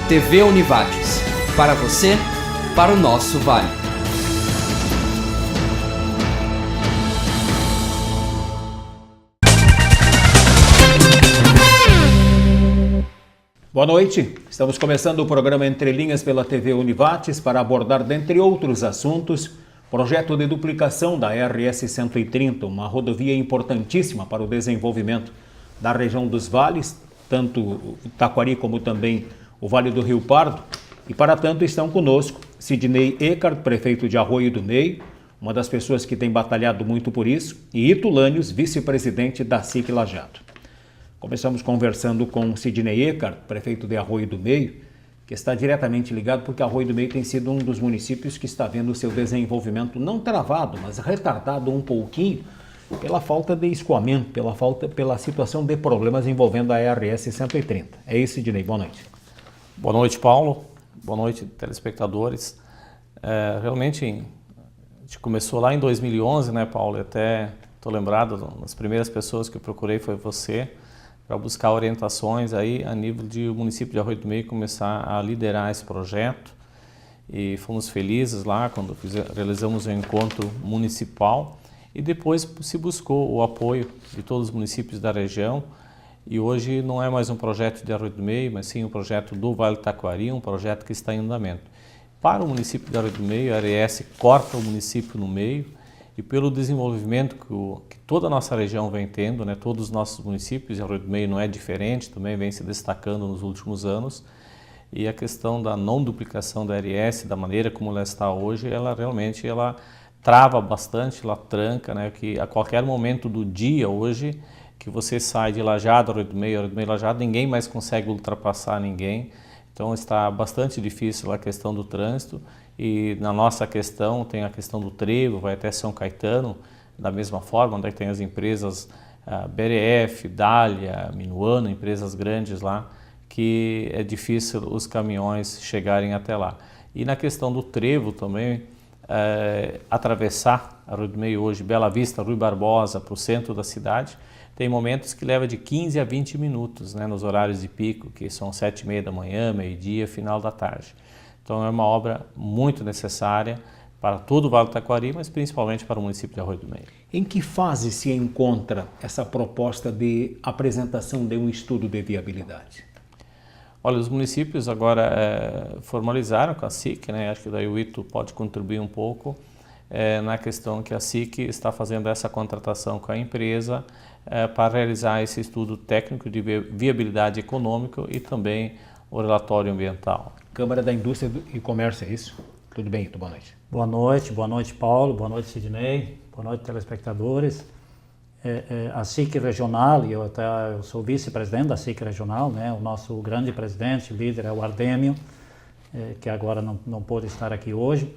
TV Univates. Para você, para o nosso Vale. Boa noite, estamos começando o programa Entre Linhas pela TV Univates para abordar, dentre outros assuntos, projeto de duplicação da RS 130, uma rodovia importantíssima para o desenvolvimento da região dos vales, tanto o Taquari como também o Vale do Rio Pardo. E para tanto estão conosco Sidney Eckert, prefeito de Arroio do Meio, uma das pessoas que tem batalhado muito por isso, e Ito Lanius, vice-presidente da SIC Lajeado. Começamos conversando com Sidney Eckert, prefeito de Arroio do Meio, que está diretamente ligado porque Arroio do Meio tem sido um dos municípios que está vendo o seu desenvolvimento não travado, mas retardado um pouquinho pela falta de escoamento, pela situação de problemas envolvendo a RS 130. É isso, Sidney. Boa noite. Boa noite, Paulo. Boa noite, telespectadores. Realmente, a gente começou lá em 2011, né, Paulo? E até estou lembrado, das primeiras pessoas que eu procurei foi você, para buscar orientações aí a nível de o município de Arroio do Meio começar a liderar esse projeto. E fomos felizes lá quando realizamos o encontro municipal e depois se buscou o apoio de todos os municípios da região. E hoje não é mais um projeto de Arroio do Meio, mas sim um projeto do Vale do Taquari, um projeto que está em andamento. Para o município de Arroio do Meio, a RS corta o município no meio, e pelo desenvolvimento que toda a nossa região vem tendo, né, todos os nossos municípios, e Arroio do Meio não é diferente, também vem se destacando nos últimos anos, e a questão da não duplicação da RS, da maneira como ela está hoje, ela realmente trava bastante, ela tranca, né, que a qualquer momento do dia hoje, que você sai de Lajeado, Arroio do Meio, Lajeado, ninguém mais consegue ultrapassar ninguém, então está bastante difícil a questão do trânsito. E na nossa questão tem a questão do trevo, vai até São Caetano, da mesma forma, onde tem as empresas BRF, Dália, Minuano, empresas grandes lá, que é difícil os caminhões chegarem até lá. E na questão do trevo também, atravessar Arroio do Meio hoje, Bela Vista, Rui Barbosa, para o centro da cidade, tem momentos que leva de 15 a 20 minutos, né, nos horários de pico, que são 7h30 da manhã, meio-dia, final da tarde. Então é uma obra muito necessária para todo o Vale do Taquari, mas principalmente para o município de Arroio do Meio. Em que fase se encontra essa proposta de apresentação de um estudo de viabilidade? Olha, os municípios agora formalizaram com a SIC, né? Acho que daí o Ito pode contribuir um pouco na questão que a SIC está fazendo essa contratação com a empresa para realizar esse estudo técnico de viabilidade econômica e também o relatório ambiental. Câmara da Indústria e Comércio, é isso? Tudo bem, Ito? Boa noite. Boa noite, Paulo, boa noite, Sidney, boa noite, telespectadores. A SIC Regional, e eu sou vice-presidente da SIC Regional, né? O nosso grande presidente, líder é o Ardêmio, que agora não pôde estar aqui hoje,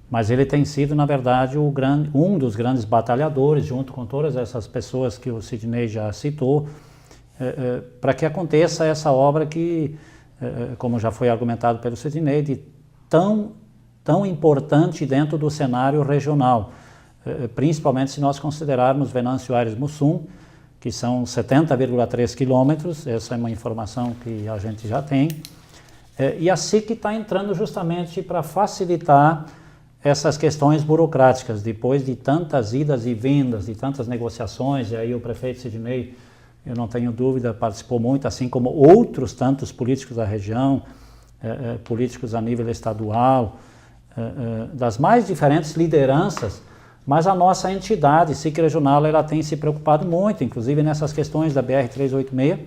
mas ele tem sido, na verdade, um dos grandes batalhadores, junto com todas essas pessoas que o Sidney já citou, para que aconteça essa obra que, como já foi argumentado pelo Sidney, de tão importante dentro do cenário regional, principalmente se nós considerarmos Venâncio Aires Mussum, que são 70,3 quilômetros, essa é uma informação que a gente já tem, e a SIC está entrando justamente para facilitar essas questões burocráticas, depois de tantas idas e vindas, de tantas negociações, e aí o prefeito Sidney, eu não tenho dúvida, participou muito, assim como outros tantos políticos da região, políticos a nível estadual, das mais diferentes lideranças, mas a nossa entidade, SIC Regional, ela tem se preocupado muito, inclusive nessas questões da BR-386,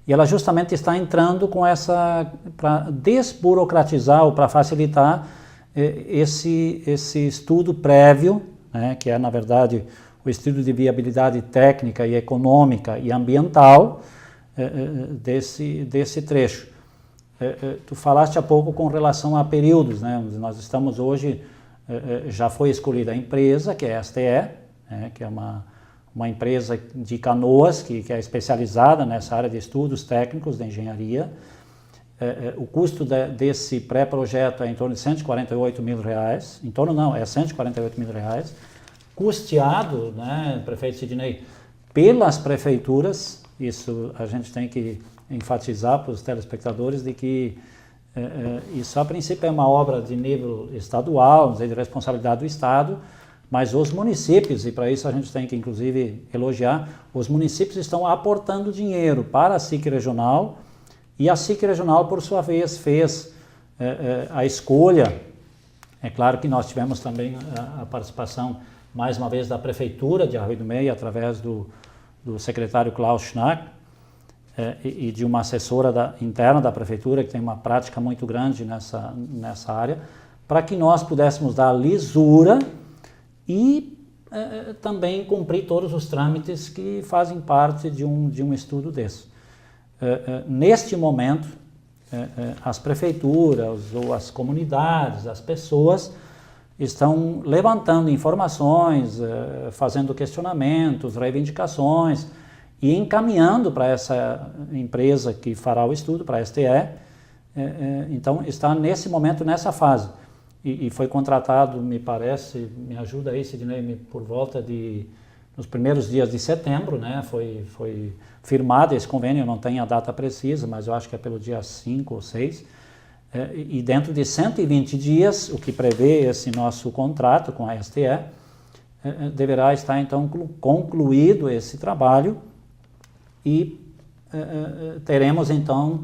e ela justamente está entrando com para desburocratizar ou para facilitar esse estudo prévio, né, que é, na verdade, o estudo de viabilidade técnica e econômica e ambiental desse trecho. Tu falaste há pouco com relação a períodos, né? Nós estamos hoje, já foi escolhida a empresa, que é a STE, né, que é uma empresa de Canoas, que é especializada nessa área de estudos técnicos de engenharia. O custo desse pré-projeto é em torno de R$148 mil, é R$148 mil, custeado, né, prefeito Sidney, pelas prefeituras. Isso a gente tem que enfatizar para os telespectadores de que isso a princípio é uma obra de nível estadual, de responsabilidade do Estado, mas os municípios, e para isso a gente tem que inclusive elogiar, os municípios estão aportando dinheiro para a SIC Regional, e a SIC Regional, por sua vez, fez a escolha. É claro que nós tivemos também a participação, mais uma vez, da Prefeitura de Arroio do Meio, através do secretário Klaus Schnack, e de uma assessora interna da Prefeitura, que tem uma prática muito grande nessa área, para que nós pudéssemos dar lisura e também cumprir todos os trâmites que fazem parte de um estudo desse. Neste momento, as prefeituras ou as comunidades, as pessoas estão levantando informações, fazendo questionamentos, reivindicações e encaminhando para essa empresa que fará o estudo, para a STE. Então, está nesse momento, nessa fase. E foi contratado, me parece, me ajuda aí, Sidney, por volta nos primeiros dias de setembro, né? Foi firmado esse convênio, eu não tenho a data precisa, mas eu acho que é pelo dia 5 ou 6. E dentro de 120 dias, o que prevê esse nosso contrato com a STE, deverá estar então concluído esse trabalho e teremos então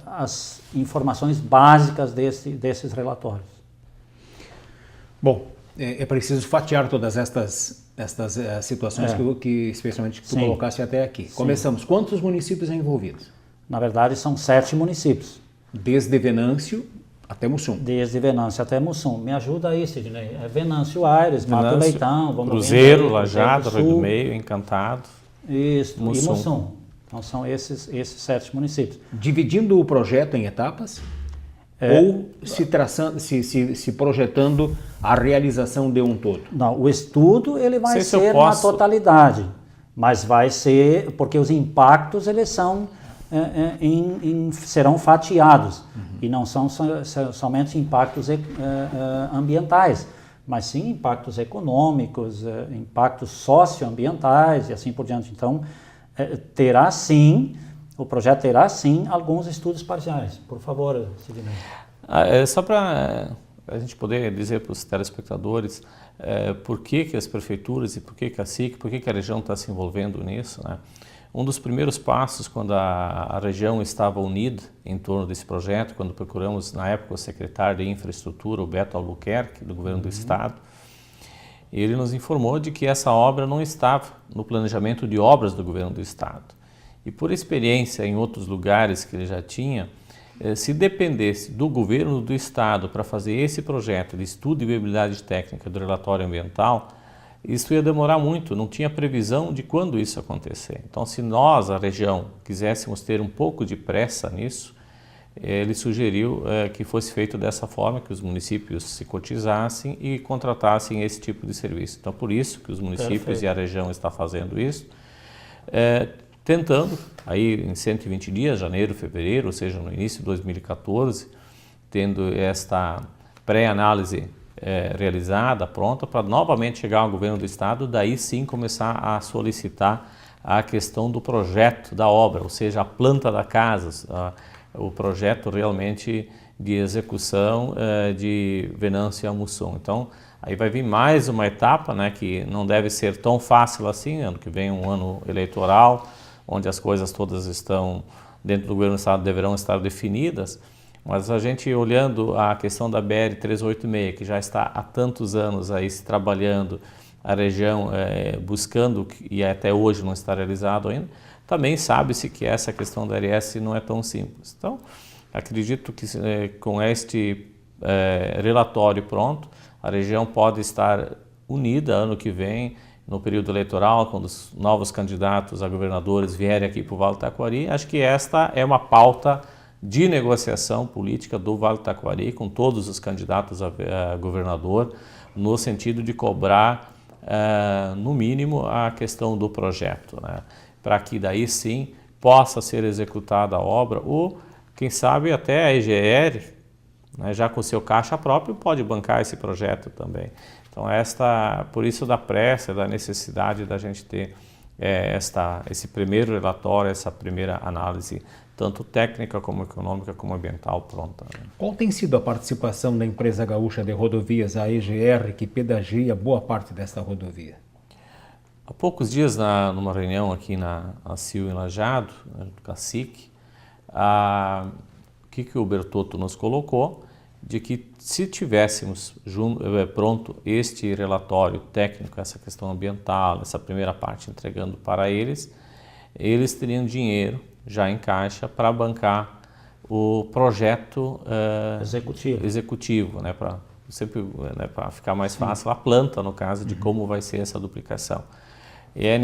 as informações básicas desses relatórios. Bom, é preciso fatiar todas estas situações que especialmente tu colocaste até aqui. Sim. Começamos. Quantos municípios envolvidos? Na verdade, são 7 municípios. Desde Venâncio até Mussum. Desde Venâncio até Mussum. Me ajuda aí, Sidney. Venâncio Aires, Mato Leitão, Cruzeiro, Lajado, Arroio do Meio, Encantado. Isso, Mussum. E Mussum. Então são esses 7 municípios. Dividindo o projeto em etapas? Ou se projetando a realização de um todo? Não, o estudo ele vai ser na totalidade, mas vai ser, porque os impactos eles são, serão fatiados, e não são somente impactos ambientais, mas sim impactos econômicos, impactos socioambientais e assim por diante. Então, o projeto terá sim alguns estudos parciais. Por favor, Sidney. Só para a gente poder dizer para os telespectadores por que as prefeituras e por que a SIC, por que a região está se envolvendo nisso, né? Um dos primeiros passos, quando a região estava unida em torno desse projeto, quando procuramos, na época, o secretário de Infraestrutura, o Beto Albuquerque, do governo do Estado, ele nos informou de que essa obra não estava no planejamento de obras do governo do Estado. E por experiência em outros lugares que ele já tinha, se dependesse do governo do Estado para fazer esse projeto de estudo de viabilidade técnica do relatório ambiental, isso ia demorar muito, não tinha previsão de quando isso ia acontecer. Então, se nós, a região, quiséssemos ter um pouco de pressa nisso, ele sugeriu que fosse feito dessa forma, que os municípios se cotizassem e contratassem esse tipo de serviço. Então, por isso que os municípios e a região estão fazendo isso, tentando, aí em 120 dias, janeiro, fevereiro, ou seja, no início de 2014, tendo esta pré-análise realizada, pronta, para novamente chegar ao governo do Estado, daí sim começar a solicitar a questão do projeto da obra, ou seja, a planta da casa, o projeto realmente de execução de Venâncio a Mussum. Então, aí vai vir mais uma etapa, né, que não deve ser tão fácil assim, ano que vem um ano eleitoral, onde as coisas todas estão dentro do governo do Estado deverão estar definidas, mas a gente olhando a questão da BR-386, que já está há tantos anos aí se trabalhando, a região buscando, e até hoje não está realizado ainda, também sabe-se que essa questão da RS não é tão simples. Então, acredito que com este relatório pronto, a região pode estar unida ano que vem, no período eleitoral, quando os novos candidatos a governadores vierem aqui para o Vale do Taquari. Acho que esta é uma pauta de negociação política do Vale do Taquari com todos os candidatos a governador, no sentido de cobrar, no mínimo, a questão do projeto, né? Para que daí sim possa ser executada a obra, ou quem sabe até a EGR, né, já com seu caixa próprio, pode bancar esse projeto também. Então, por isso da pressa, da necessidade da gente ter esse primeiro relatório, essa primeira análise, tanto técnica como econômica como ambiental, pronta. Qual tem sido a participação da empresa gaúcha de rodovias, a EGR, que pedagia boa parte desta rodovia? Há poucos dias, numa reunião aqui na CIL em Lajeado, na SIC, o que o Bertotto nos colocou, de que se tivéssemos pronto este relatório técnico, essa questão ambiental, essa primeira parte entregando para eles teriam dinheiro já em caixa para bancar o projeto executivo, né, para ficar mais fácil a planta, no caso, de como vai ser essa duplicação. E é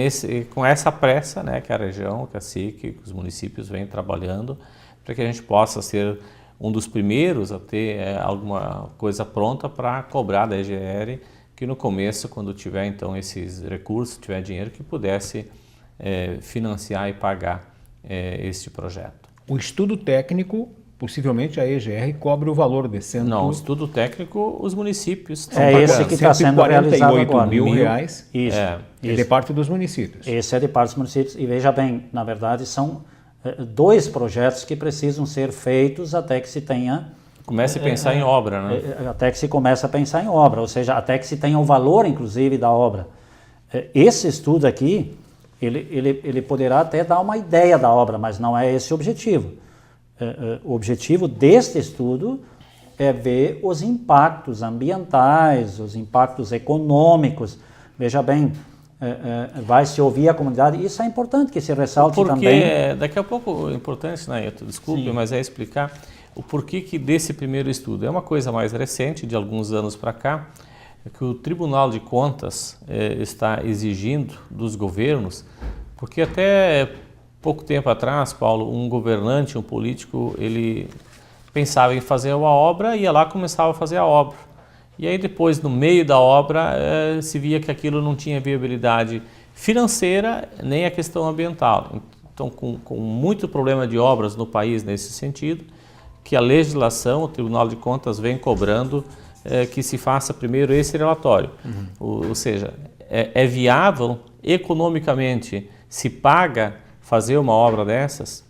com essa pressa, né, que a região, que a SIC, que os municípios vêm trabalhando para que a gente possa ser um dos primeiros a ter alguma coisa pronta para cobrar da EGR, que no começo, quando tiver então esses recursos, tiver dinheiro, que pudesse financiar e pagar este projeto. O estudo técnico, possivelmente a EGR cobre o valor de Não, o estudo técnico, os municípios estão pagando. Esse que está sendo realizado agora. R$148 mil. Isso. É de parte dos municípios. Esse é de parte dos municípios. E veja bem, na verdade, são 2 projetos que precisam ser feitos até que se tenha... Comece a pensar em obra, né? Até que se comece a pensar em obra, ou seja, até que se tenha o valor, inclusive, da obra. Esse estudo aqui, ele poderá até dar uma ideia da obra, mas não é esse o objetivo. O objetivo deste estudo é ver os impactos ambientais, os impactos econômicos. Veja bem, vai se ouvir a comunidade, isso é importante que se ressalte também. Porque daqui a pouco é importante, né, desculpe, Sim. mas é explicar o porquê que desse primeiro estudo. É uma coisa mais recente, de alguns anos para cá, que o Tribunal de Contas está exigindo dos governos, porque até pouco tempo atrás, Paulo, um governante, um político, ele pensava em fazer uma obra, ia lá e começava a fazer a obra. E aí depois, no meio da obra, se via que aquilo não tinha viabilidade financeira, nem a questão ambiental. Então, com muito problema de obras no país nesse sentido, que a legislação, o Tribunal de Contas vem cobrando que se faça primeiro esse relatório. Ou seja, é viável economicamente, se paga fazer uma obra dessas?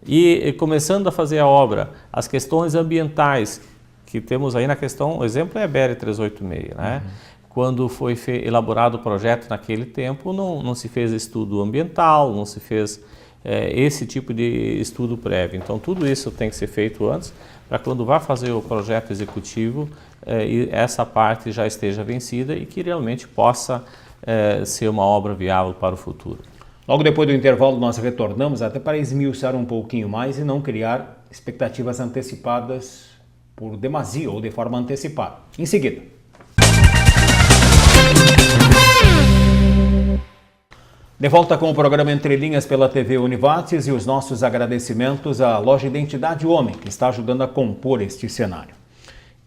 E começando a fazer a obra, as questões ambientais, que temos aí na questão, o exemplo é a BR-386, né? Quando foi elaborado o projeto naquele tempo, não se fez estudo ambiental, não se fez esse tipo de estudo prévio. Então, tudo isso tem que ser feito antes, para quando vá fazer o projeto executivo, essa parte já esteja vencida e que realmente possa ser uma obra viável para o futuro. Logo depois do intervalo, nós retornamos até para esmiuçar um pouquinho mais e não criar expectativas antecipadas por demasia ou de forma antecipada. Em seguida. De volta com o programa Entre Linhas pela TV Univates e os nossos agradecimentos à loja Identidade Homem, que está ajudando a compor este cenário.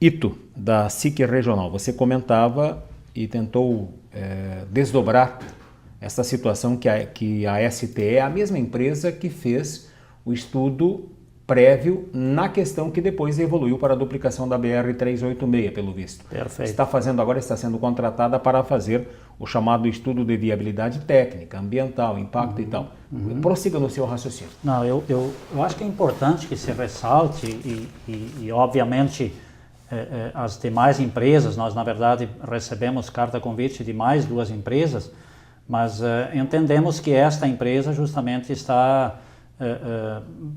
Ito, da SIC Regional, você comentava e tentou desdobrar essa situação que a STE é a mesma empresa que fez o estudo prévio na questão que depois evoluiu para a duplicação da BR-386, pelo visto. Perfeito. Está sendo contratada para fazer o chamado estudo de viabilidade técnica, ambiental, impacto e tal. Prossiga no seu raciocínio. Não, eu acho que é importante que se ressalte e obviamente, as demais empresas, nós na verdade recebemos carta convite de mais 2 empresas, mas entendemos que esta empresa justamente está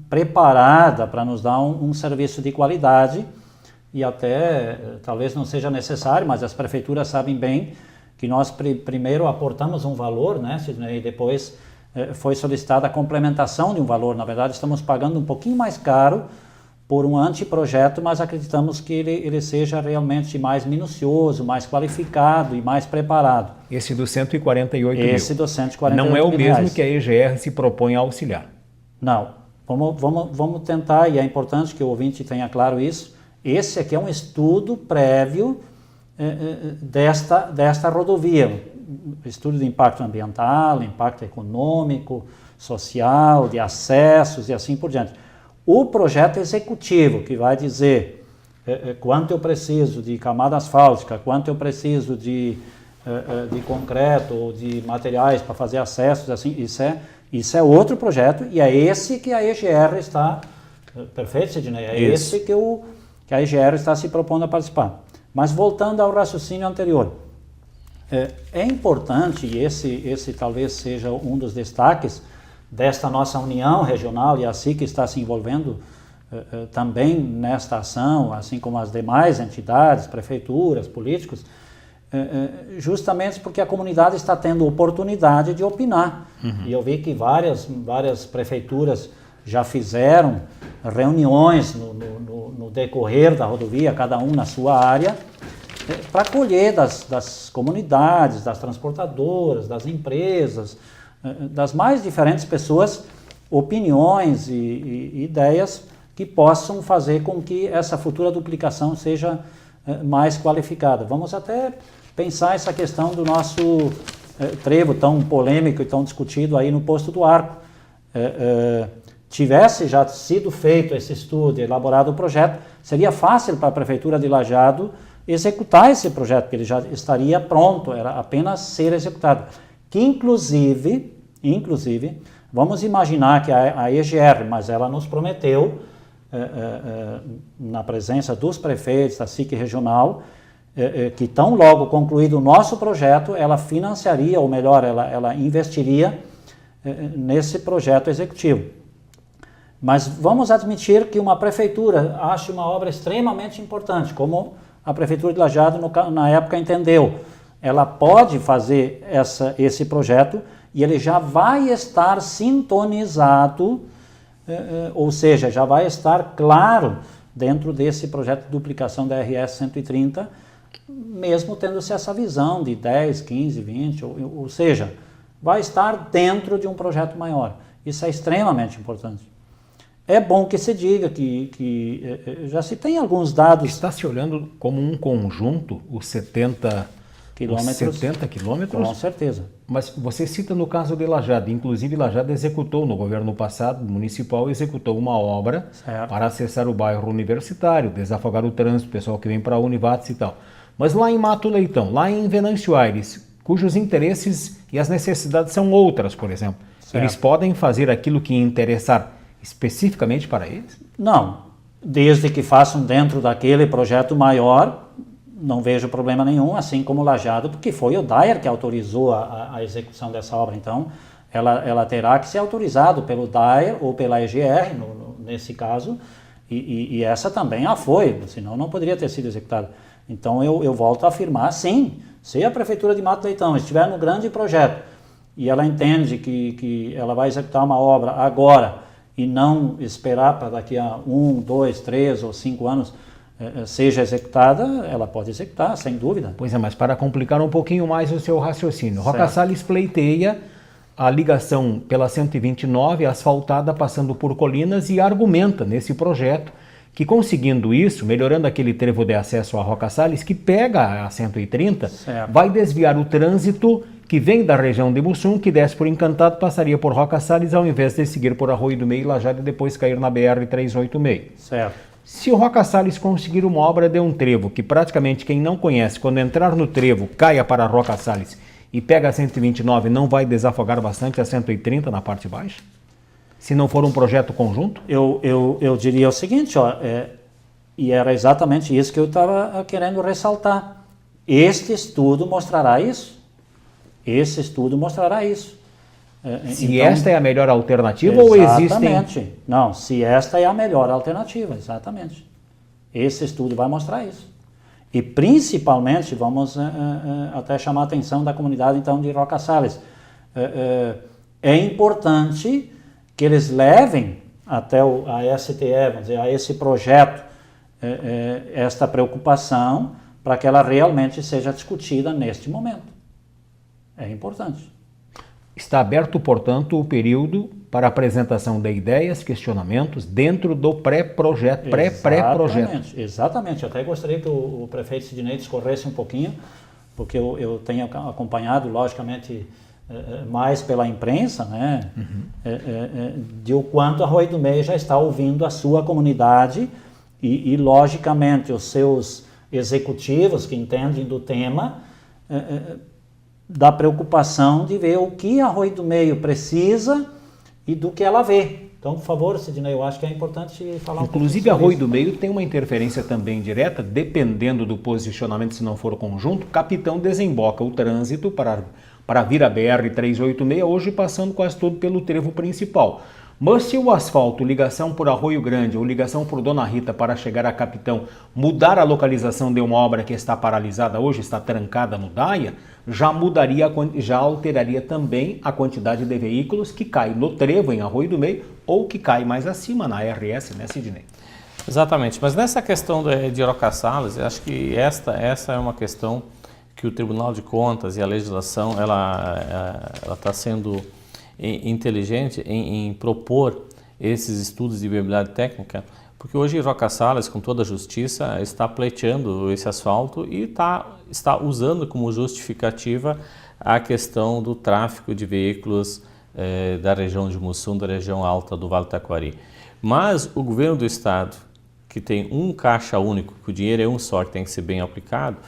preparada para nos dar um serviço de qualidade e até, talvez não seja necessário, mas as prefeituras sabem bem que nós primeiro aportamos um valor, né, Sidney, e depois foi solicitada a complementação de um valor. Na verdade, estamos pagando um pouquinho mais caro por um anteprojeto, mas acreditamos que ele seja realmente mais minucioso, mais qualificado e mais preparado. Esse do 148 mil. Esse do 148 mil. Não é o mesmo que a EGR se propõe a auxiliar. Não. Vamos tentar, e é importante que o ouvinte tenha claro isso, esse aqui é um estudo prévio desta rodovia. Estudo de impacto ambiental, impacto econômico, social, de acessos e assim por diante. O projeto executivo, que vai dizer quanto eu preciso de camada asfáltica, quanto eu preciso de de concreto ou de materiais para fazer acessos, assim, isso é outro projeto e é esse que a EGR está, perfeito, Sidney? É esse que a EGR está se propondo a participar. Mas voltando ao raciocínio anterior, é importante, e esse talvez seja um dos destaques desta nossa união regional, e a SIC está se envolvendo também nesta ação, assim como as demais entidades, prefeituras, políticos, justamente porque a comunidade está tendo oportunidade de opinar. Uhum. E eu vi que várias prefeituras já fizeram reuniões no decorrer da rodovia, cada um na sua área, para colher das comunidades, das transportadoras, das empresas, das mais diferentes pessoas, opiniões e ideias que possam fazer com que essa futura duplicação seja mais qualificada. Vamos até pensar essa questão do nosso trevo tão polêmico e tão discutido aí no Posto do Arco. Tivesse já sido feito esse estudo, elaborado o projeto, seria fácil para a Prefeitura de Lajeado executar esse projeto, porque ele já estaria pronto, era apenas ser executado. Que inclusive, vamos imaginar que a EGR, mas ela nos prometeu, na presença dos prefeitos da SIC regional, que tão logo concluído o nosso projeto, ela financiaria, ou melhor, ela investiria nesse projeto executivo. Mas vamos admitir que uma prefeitura ache uma obra extremamente importante, como a Prefeitura de Lajeado na época entendeu. Ela pode fazer esse projeto e ele já vai estar sintonizado, ou seja, já vai estar claro dentro desse projeto de duplicação da RS 130, mesmo tendo-se essa visão de 10, 15, 20, ou seja, vai estar dentro de um projeto maior. Isso é extremamente importante. É bom que se diga que já se tem alguns dados... Está se olhando como um conjunto os 70 quilômetros? Com certeza. Mas você cita no caso de Lajeado, inclusive Lajeado executou no governo passado, municipal, executou uma obra para acessar o bairro universitário, desafogar o trânsito, o pessoal que vem para a Univates e tal. Mas lá em Mato Leitão, lá em Venâncio Aires, cujos interesses e as necessidades são outras, por exemplo, eles podem fazer aquilo que interessar especificamente para eles? Não, desde que façam dentro daquele projeto maior, não vejo problema nenhum, assim como o Lajeado, porque foi o DAER que autorizou a execução dessa obra, então ela terá que ser autorizado pelo DAER ou pela EGR, nesse caso, e essa também foi, senão não poderia ter sido executada. Então eu volto a afirmar, sim, se a Prefeitura de Mato Leitão estiver no grande projeto e ela entende que ela vai executar uma obra agora e não esperar para daqui a 1, 2, 3 ou 5 anos seja executada, ela pode executar, sem dúvida. Pois é, mas para complicar um pouquinho mais o seu raciocínio, Roca Salles pleiteia a ligação pela 129 asfaltada passando por Colinas e argumenta nesse projeto que conseguindo isso, melhorando aquele trevo de acesso a Roca Salles, que pega a 130, vai desviar o trânsito que vem da região de Mussum, que desce por Encantado, passaria por Roca Salles, ao invés de seguir por Arroio do Meio e Lajeado e depois cair na BR-386. Certo. Se o Roca Salles conseguir uma obra de um trevo, que praticamente quem não conhece, quando entrar no trevo, caia para Roca Salles e pega a 129, não vai desafogar bastante a 130 na parte baixa? Se não for um projeto conjunto? Eu diria o seguinte, e era exatamente isso que eu estava querendo ressaltar. Este estudo mostrará isso. Esse estudo mostrará isso. Se então, esta é a melhor alternativa ou existem... Exatamente. Não, se esta é a melhor alternativa, exatamente. Esse estudo vai mostrar isso. E principalmente, vamos até chamar a atenção da comunidade então de Roca Salles. É importante que eles levem até a STE, vamos dizer, a esse projeto, esta preocupação, para que ela realmente seja discutida neste momento. É importante. Está aberto, portanto, o período para apresentação de ideias, questionamentos dentro do pré-projeto, pré-projeto. Exatamente. Eu até gostaria que o prefeito Sidney discorresse um pouquinho, porque eu tenho acompanhado, logicamente, mais pela imprensa, né, de o quanto Arroio do Meio já está ouvindo a sua comunidade e logicamente, os seus executivos que entendem do tema da preocupação de ver o que Arroio do Meio precisa e do que ela vê. Então, por favor, Sidney, eu acho que é importante falar Inclusive, Arroio do Meio tem uma interferência também direta, dependendo do posicionamento, se não for conjunto, Capitão desemboca o trânsito para vir a BR-386, hoje passando quase todo pelo trevo principal. Mas se o asfalto, ligação por Arroio Grande ou ligação por Dona Rita para chegar a Capitão, mudar a localização de uma obra que está paralisada hoje, está trancada no DAIA, já alteraria também a quantidade de veículos que cai no trevo em Arroio do Meio ou que cai mais acima na RS, né, Sidney? Exatamente, mas nessa questão de Arocaçalas, eu acho que essa é uma questão que o Tribunal de Contas e a legislação, ela está sendo inteligente em propor esses estudos de viabilidade técnica, porque hoje Arocaçalas, com toda a justiça, está pleiteando esse asfalto e está usando como justificativa a questão do tráfego de veículos da região de Mussum, da região alta do Vale do Taquari. Mas o governo do estado, que tem um caixa único, que o dinheiro é um só, que tem que ser bem aplicado,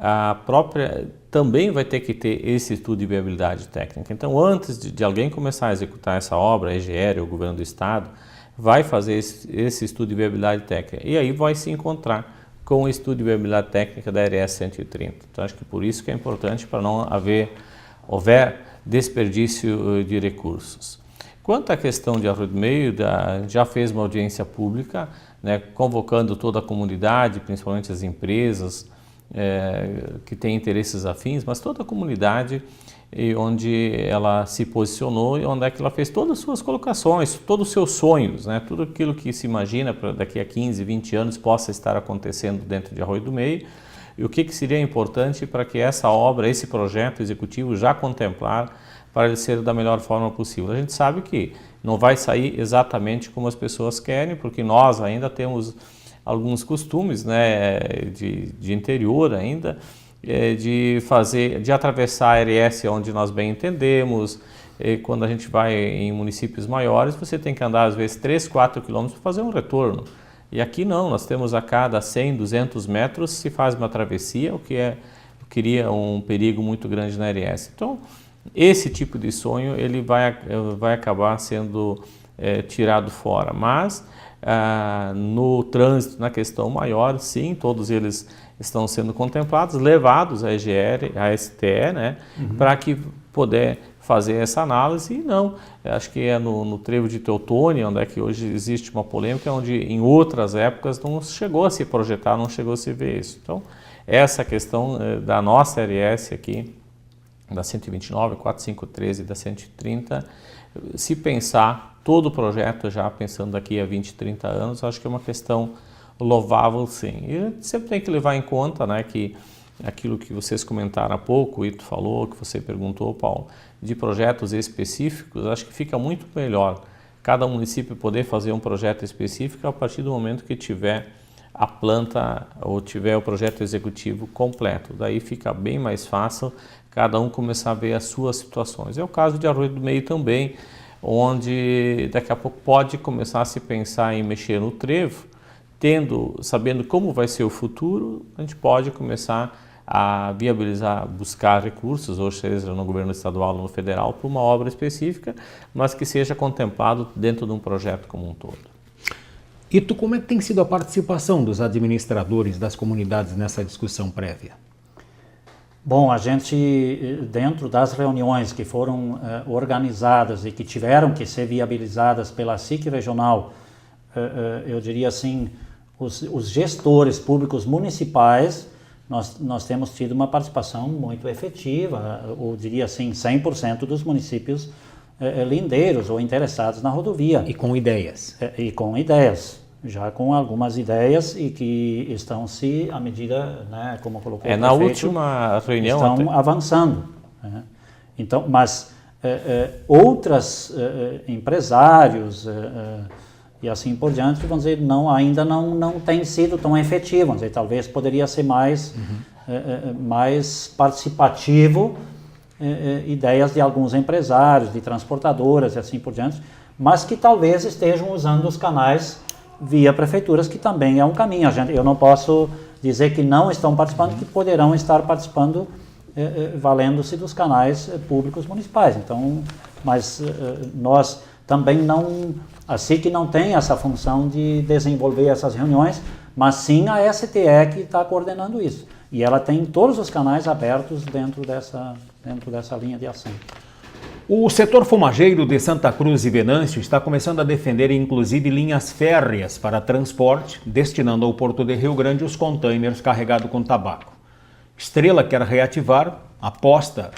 a própria também vai ter que ter esse estudo de viabilidade técnica. Então, antes de alguém começar a executar essa obra, a EGR, o governo do estado, vai fazer esse estudo de viabilidade técnica e aí vai se encontrar com o estudo de viabilidade técnica da RS 130. Então, acho que por isso que é importante para não houver desperdício de recursos. Quanto à questão de Arroio do Meio, já fez uma audiência pública, né, convocando toda a comunidade, principalmente as empresas, que tem interesses afins, mas toda a comunidade onde ela se posicionou e onde é que ela fez todas as suas colocações, todos os seus sonhos, né? Tudo aquilo que se imagina para daqui a 15, 20 anos possa estar acontecendo dentro de Arroio do Meio e o que seria importante para que essa obra, esse projeto executivo já contemplar para ele ser da melhor forma possível. A gente sabe que não vai sair exatamente como as pessoas querem, porque nós ainda temos alguns costumes, né, de interior ainda, de atravessar a RS onde nós bem entendemos. Quando a gente vai em municípios maiores, você tem que andar às vezes 3, 4 quilômetros para fazer um retorno. E aqui não, nós temos a cada 100, 200 metros se faz uma travessia, o que cria um perigo muito grande na RS. Então, esse tipo de sonho ele vai acabar sendo tirado fora, mas no trânsito, na questão maior, sim, todos eles estão sendo contemplados, levados à EGR, à STE, né, para que poder fazer essa análise. E não, acho que é no trevo de Teutônia, onde é que hoje existe uma polêmica, onde em outras épocas não chegou a se projetar, não chegou a se ver isso. Então, essa questão da nossa RS aqui, da 129, 4513 e da 130, se pensar todo o projeto já pensando daqui a 20, 30 anos, acho que é uma questão louvável, sim. E sempre tem que levar em conta, né, que aquilo que vocês comentaram há pouco, o Ito falou, que você perguntou, Paulo, de projetos específicos, acho que fica muito melhor cada município poder fazer um projeto específico a partir do momento que tiver a planta ou tiver o projeto executivo completo. Daí fica bem mais fácil cada um começar a ver as suas situações. É o caso de Arroio do Meio também, onde daqui a pouco pode começar a se pensar em mexer no trevo, sabendo como vai ser o futuro, a gente pode começar a viabilizar, buscar recursos, ou seja, no governo estadual ou no federal, para uma obra específica, mas que seja contemplado dentro de um projeto como um todo. E como é que tem sido a participação dos administradores das comunidades nessa discussão prévia? Bom, a gente, dentro das reuniões que foram organizadas e que tiveram que ser viabilizadas pela SIC regional, eu diria assim, os gestores públicos municipais, nós temos tido uma participação muito efetiva, eu diria assim, 100% dos municípios lindeiros ou interessados na rodovia. E com ideias. E com ideias. Já com algumas ideias e que estão à medida, né, como colocou o prefeito, na última reunião estão avançando. Né? Então, mas outros empresários e assim por diante, vamos dizer, ainda não tem sido tão efetivo. Vamos dizer, talvez poderia ser mais participativo, ideias de alguns empresários, de transportadoras e assim por diante, mas que talvez estejam usando os canais via prefeituras, que também é um caminho. Eu não posso dizer que não estão participando, que poderão estar participando valendo-se dos canais públicos municipais. Então, mas nós também não, assim que não tem essa função de desenvolver essas reuniões, mas sim a STE que está coordenando isso. E ela tem todos os canais abertos dentro dessa linha de ação. O setor fumageiro de Santa Cruz e Venâncio está começando a defender inclusive linhas férreas para transporte, destinando ao Porto de Rio Grande os containers carregados com tabaco. Estrela quer reativar, aposta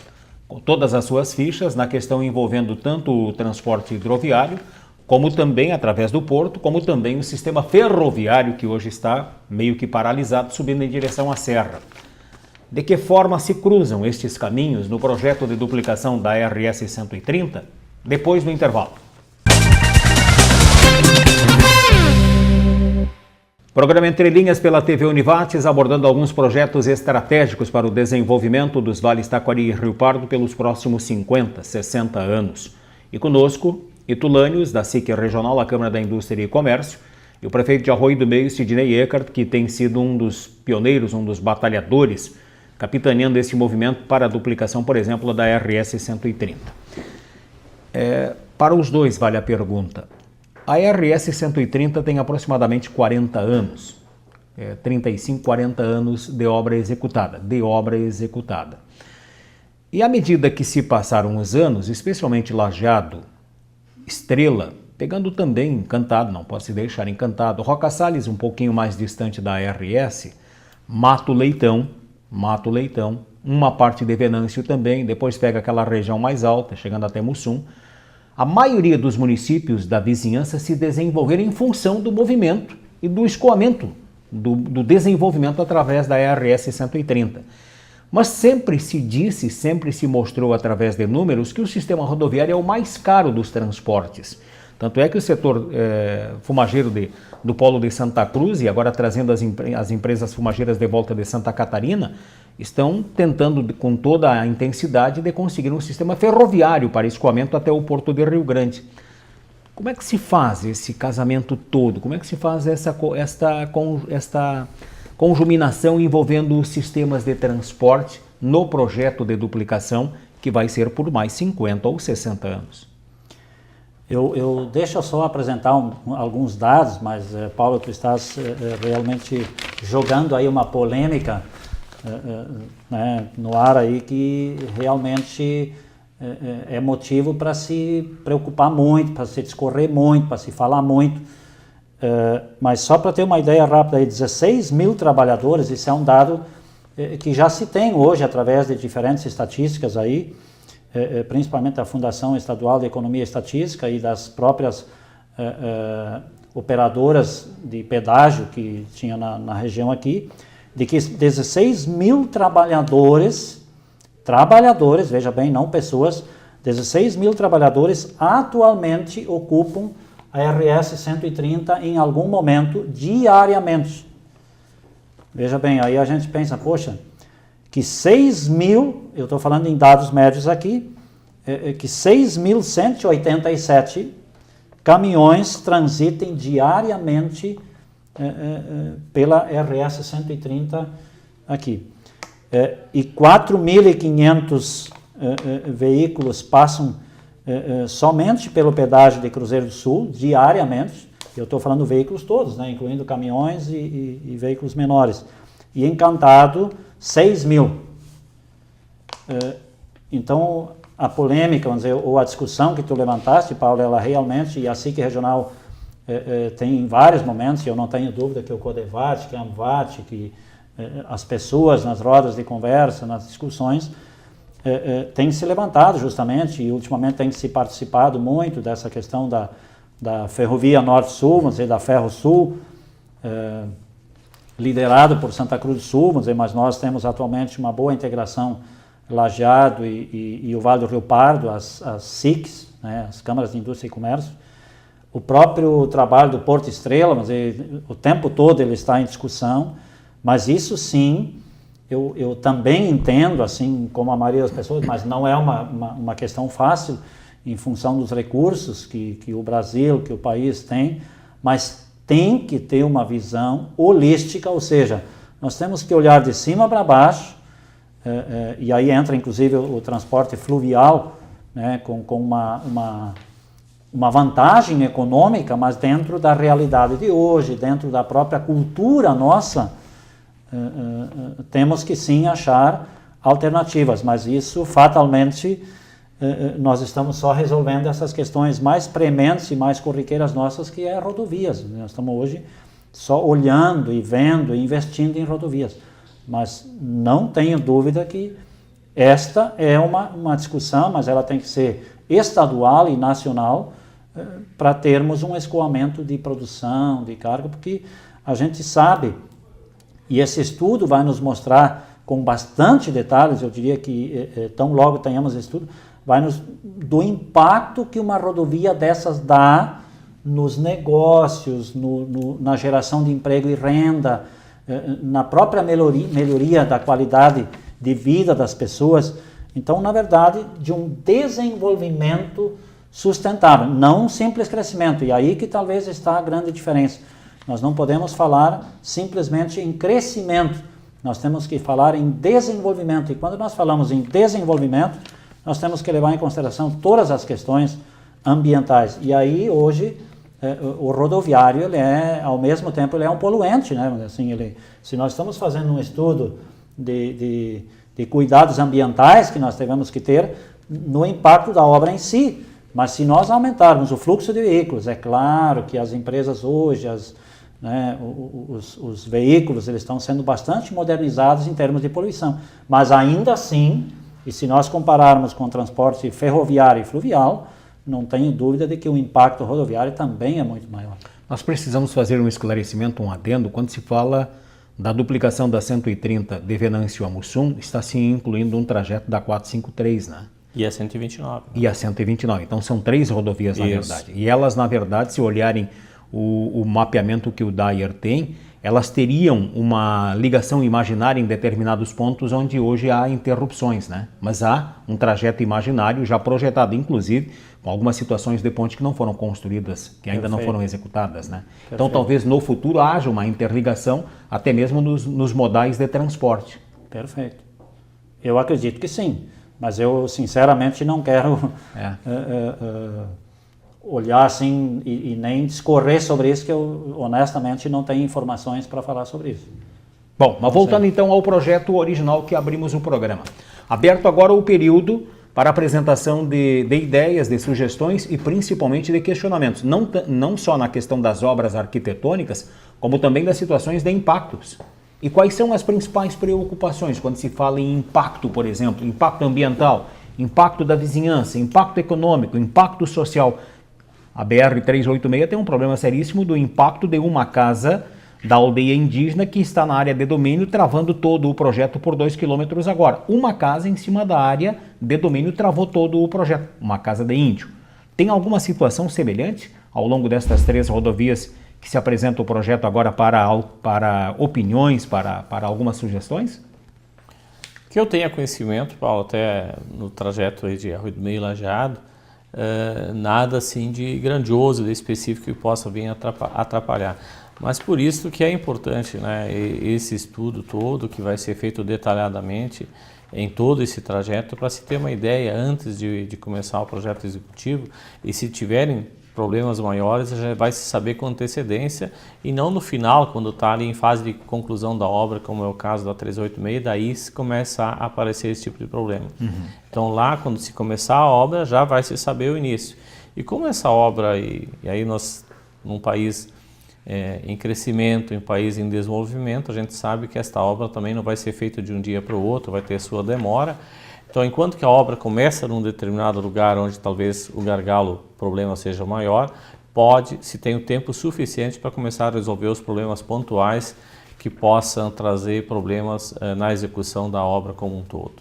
com todas as suas fichas na questão envolvendo tanto o transporte hidroviário, como também através do porto, como também o sistema ferroviário que hoje está meio que paralisado, subindo em direção à serra. De que forma se cruzam estes caminhos no projeto de duplicação da RS 130? Depois do intervalo. Programa Entre Linhas pela TV Univates, abordando alguns projetos estratégicos para o desenvolvimento dos vales Taquari e Rio Pardo pelos próximos 50, 60 anos. E conosco, Itulânios, da SIC Regional, a Câmara da Indústria e Comércio, e o prefeito de Arroio do Meio, Sidney Eckert, que tem sido um dos pioneiros, um dos batalhadores, capitaneando esse movimento para a duplicação, por exemplo, da RS 130. Para os dois vale a pergunta. A RS 130 tem aproximadamente 40 anos, 35, 40 anos de obra executada, E à medida que se passaram os anos, especialmente Lajeado, Estrela, pegando também Encantado, não posso se deixar Encantado, Roca Salles um pouquinho mais distante da RS, Mato Leitão, uma parte de Venâncio também, depois pega aquela região mais alta, chegando até Mussum. A maioria dos municípios da vizinhança se desenvolveram em função do movimento e do escoamento, do desenvolvimento através da RS 130. Mas sempre se disse, sempre se mostrou através de números que o sistema rodoviário é o mais caro dos transportes. Tanto é que o setor fumageiro do polo de Santa Cruz, e agora trazendo as empresas fumageiras de volta de Santa Catarina, estão tentando com toda a intensidade de conseguir um sistema ferroviário para escoamento até o Porto de Rio Grande. Como é que se faz esse casamento todo? Como é que se faz esta conjuminação envolvendo os sistemas de transporte no projeto de duplicação que vai ser por mais 50 ou 60 anos? Eu deixo só apresentar alguns dados, mas, Paulo, tu estás realmente jogando aí uma polêmica né, no ar aí que realmente é motivo para se preocupar muito, para se discorrer muito, para se falar muito. Mas só para ter uma ideia rápida, aí, 16 mil trabalhadores, isso é um dado que já se tem hoje através de diferentes estatísticas aí, principalmente da Fundação Estadual de Economia e Estatística e das próprias operadoras de pedágio que tinha na região aqui, de que 16 mil trabalhadores, veja bem, não pessoas, 16 mil trabalhadores atualmente ocupam a RS 130 em algum momento diariamente. Veja bem, aí a gente pensa, poxa, que 6 mil, eu estou falando em dados médios aqui, que 6.187 caminhões transitem diariamente pela RS 130 aqui. E 4.500 veículos passam somente pelo pedágio de Cruzeiro do Sul, diariamente. Eu estou falando veículos todos, né, incluindo caminhões e veículos menores. E Encantado, 6 mil. Então, a polêmica, vamos dizer, ou a discussão que tu levantaste, Paulo, ela realmente, e a SIC Regional tem em vários momentos, e eu não tenho dúvida que o Codevat, que a Amvat, que as pessoas nas rodas de conversa, nas discussões, têm se levantado justamente, e ultimamente tem se participado muito dessa questão da Ferrovia Norte-Sul, vamos dizer, da Ferro-Sul, liderado por Santa Cruz do Sul, vamos dizer, mas nós temos atualmente uma boa integração Lajeado e o Vale do Rio Pardo, as SICs, né, as Câmaras de Indústria e Comércio. O próprio trabalho do Porto Estrela, vamos dizer, o tempo todo ele está em discussão, mas isso sim, eu também entendo, assim como a maioria das pessoas, mas não é uma questão fácil em função dos recursos que o Brasil, que o país tem, mas tem que ter uma visão holística, ou seja, nós temos que olhar de cima para baixo, e aí entra inclusive o transporte fluvial, né, com uma vantagem econômica, mas dentro da realidade de hoje, dentro da própria cultura nossa, temos que sim achar alternativas, mas isso fatalmente nós estamos só resolvendo essas questões mais prementes e mais corriqueiras nossas, que é rodovias. Nós estamos hoje só olhando e vendo e investindo em rodovias, mas não tenho dúvida que esta é uma discussão, mas ela tem que ser estadual e nacional, para termos um escoamento de produção, de carga, porque a gente sabe, e esse estudo vai nos mostrar com bastante detalhes, eu diria que tão logo tenhamos estudo, vai nos do impacto que uma rodovia dessas dá nos negócios, na geração de emprego e renda, na própria melhoria da qualidade de vida das pessoas. Então, na verdade, de um desenvolvimento sustentável, não um simples crescimento. E aí que talvez está a grande diferença. Nós não podemos falar simplesmente em crescimento, nós temos que falar em desenvolvimento. E quando nós falamos em desenvolvimento, nós temos que levar em consideração todas as questões ambientais. E aí, hoje, o rodoviário, ele ao mesmo tempo, ele é um poluente, né? Assim, se nós estamos fazendo um estudo de cuidados ambientais que nós devemos que ter no impacto da obra em si, mas se nós aumentarmos o fluxo de veículos, é claro que as empresas hoje, os veículos, eles estão sendo bastante modernizados em termos de poluição, mas ainda assim, e se nós compararmos com o transporte ferroviário e fluvial, não tenho dúvida de que o impacto rodoviário também é muito maior. Nós precisamos fazer um esclarecimento, um adendo, quando se fala da duplicação da 130 de Venâncio a Mussum, está se incluindo um trajeto da 453, né? E a 129. E a 129. Então são 3 rodovias, na verdade. E elas, na verdade, se olharem o mapeamento que o Dyer tem, elas teriam uma ligação imaginária em determinados pontos onde hoje há interrupções, né? Mas há um trajeto imaginário já projetado, inclusive, com algumas situações de ponte que não foram construídas, que ainda não foram executadas, né? Então talvez no futuro haja uma interligação, até mesmo nos modais de transporte. Perfeito. Eu acredito que sim, mas eu sinceramente não quero olhar assim e nem discorrer sobre isso, que eu honestamente não tenho informações para falar sobre isso. Bom, mas voltando então ao projeto original que abrimos o programa. Aberto agora o período para apresentação de ideias, de sugestões e principalmente de questionamentos, não só na questão das obras arquitetônicas, como também das situações de impactos. E quais são as principais preocupações quando se fala em impacto, por exemplo, impacto ambiental, impacto da vizinhança, impacto econômico, impacto social? A BR-386 tem um problema seríssimo do impacto de uma casa da aldeia indígena que está na área de domínio, travando todo o projeto por 2 quilômetros agora. Uma casa em cima da área de domínio travou todo o projeto, uma casa de índio. Tem alguma situação semelhante ao longo destas 3 rodovias que se apresenta o projeto agora para opiniões, para algumas sugestões? Que eu tenha conhecimento, Paulo, até no trajeto aí de Arroio do Meio e Lajeado, nada assim de grandioso, de específico que possa vir atrapalhar. Mas por isso que é importante, né, esse estudo todo que vai ser feito detalhadamente em todo esse trajeto, para se ter uma ideia antes de começar o projeto executivo, e se tiverem problemas maiores, já vai se saber com antecedência e não no final, quando está ali em fase de conclusão da obra, como é o caso da 386, daí se começa a aparecer esse tipo de problema. Então lá, quando se começar a obra, já vai se saber o início. E como essa obra, e aí nós, num país em crescimento, em país em desenvolvimento, a gente sabe que esta obra também não vai ser feita de um dia para o outro, vai ter sua demora. Então, enquanto que a obra começa num determinado lugar onde talvez o gargalo, o problema seja maior, se tem o tempo suficiente para começar a resolver os problemas pontuais que possam trazer problemas na execução da obra como um todo.